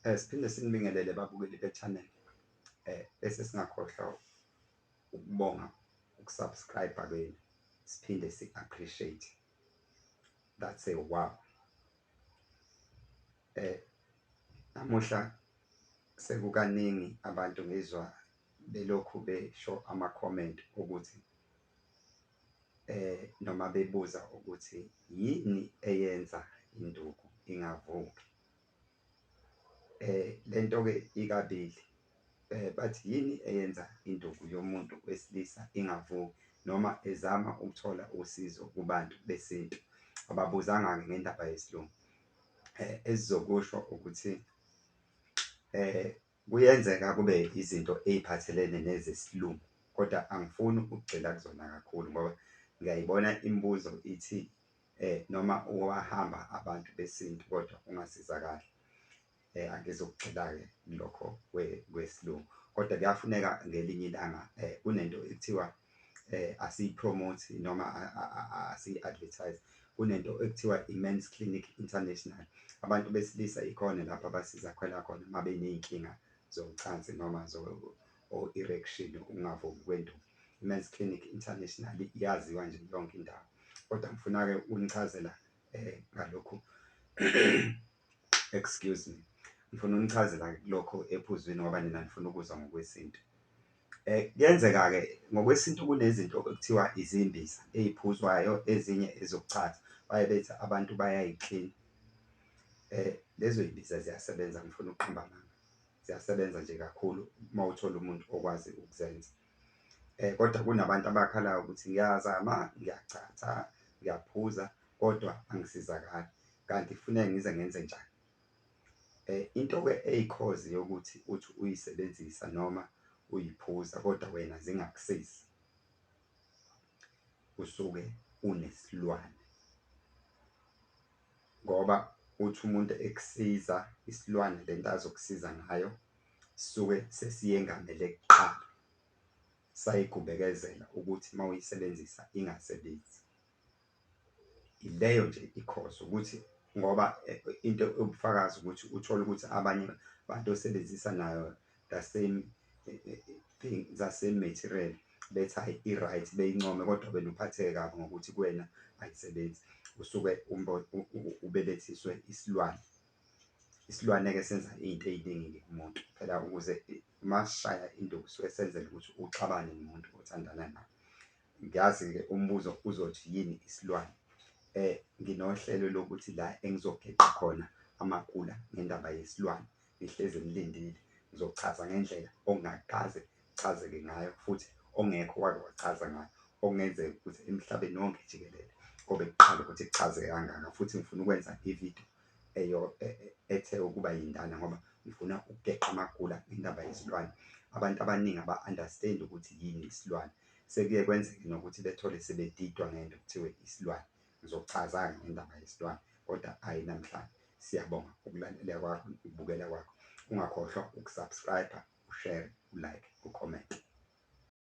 Siphinde sinibingelele babukeli be-channel bese singakhohlwa ukubonga ukusubscribe kwenu, siphinde si-appreciate. That's a wow. Namuhla sekukaningi abantu ngizwa belokhu besho ama-comment ukuthi noma bebuza ukuthi yini eyenza induku ingavuki. Lento-ke ikabili, bathi yini eyenza induku yomuntu wesilisa ingavuki noma ezama ukuthola usizo kubantu besintu. Ababuzanga ngendaba yesilungu. Esizokusho ukuthi kuyenzeka kube izinto eziphathelene nezesilungu, kodwa angifuni ukugxila kuzona kakhulu ngoba ngiyayibona imibuzo ithi noma owahamba abantu besintu kodwa ungasizakali. Angizokugxila-ke lokho kwesilungu, kodwa kuyafuneka ngelinye ilanga kunento ekuthiwa asiyipromote noma asiyi-advertise. Kunento ekuthiwa i-Men's Clinic International. Abantu besilisa ikhona lapho abasiza khona uma beney'nkinga zocansi noma erection, ukungavuki kwenduku. I-Men's Clinic International yaziwa nje yonke indawo, kodwa ngifuna-ke unichazela ngalokhu excuse me, ngifuna unichazela kulokho ephuzwini ngoba nina nifuna ukuzwa ngokwesintu. Kuyenzeka-ke ngokwesintu kunezinto ekuthiwa izimbiza ey'phuzwayo, ezinye ezokuchaza baye bethi abantu bayayiklina. Lezo y'mbiza ziyasebenza, ngifuna ukuqamba amanga, ziyasebenza nje kakhulu uma uthola umuntu okwazi ukuzenza. Kodwa kunabantu abakhalayo ukuthi ngiyazama, ngiyachatha, ngiyaphuza kodwa angisizakali, kanti kufuneka ngize ngenze njani? Into-ke eyikhozi yokuthi uthi uyisebenzisa noma uyiphuza kodwa wena zingakusizi, usuke unesilwane. Ngoba uthi umuntu ekusiza isilwane, lento azokusiza ngayo sisuke sesiyengamele kuqala, sayigubekezela ukuthi uma uyisebenzisa ingasebenzi. Ileyo nje ikhozi ukuthi ngoba into ubufakazi ukuthi uthole ukuthi abanye abantu osebenzisa nayo the same thing, the same material, bethi hayi i-right, beyincome, kodwa wena uphatheke kabi ngokuthi kuwena ayisebenzi, usuke ubelethiswe isilwane. Isilwane-ke senza iy'nto ey'ningi kumuntu phela, ukuze uma sishaya induku suke senzela ukuthi uxabane nomuntu othandana naye. Ngiyazi-ke umbuzo uzothi yini isilwane. Nginohlelo lokuthi la engizogeqa khona amakula ngendaba yesilwane, ngihlezi ngilindile, ngizochaza ngendlela ongakaze chazeke ngayo futhi ongekho wake wachaza ngayo, okungenzeka ukuthi emhlabeni wonke jikelele kobe kuqala ukuthi kuchazeke kangaka. Futhi ngifuna ukwenza ividiyo ethe ukuba yindana ngoba ngifuna ukugeqa amagula ngendaba yesilwane. Abantu abaningi aba-understand ukuthi yini isilwane, sekuye kwenzeke nokuthi bethole sebedidwa ngento kuthiwe isilwane. Ngizochaza-ke ngendaba yesilwane, kodwa hhayi namhlanje. Siyabonga ukulalela kwakho, ukubukela kwakho. Ungakhohlwa ukusubscribe, ushare, ulike, ucomment.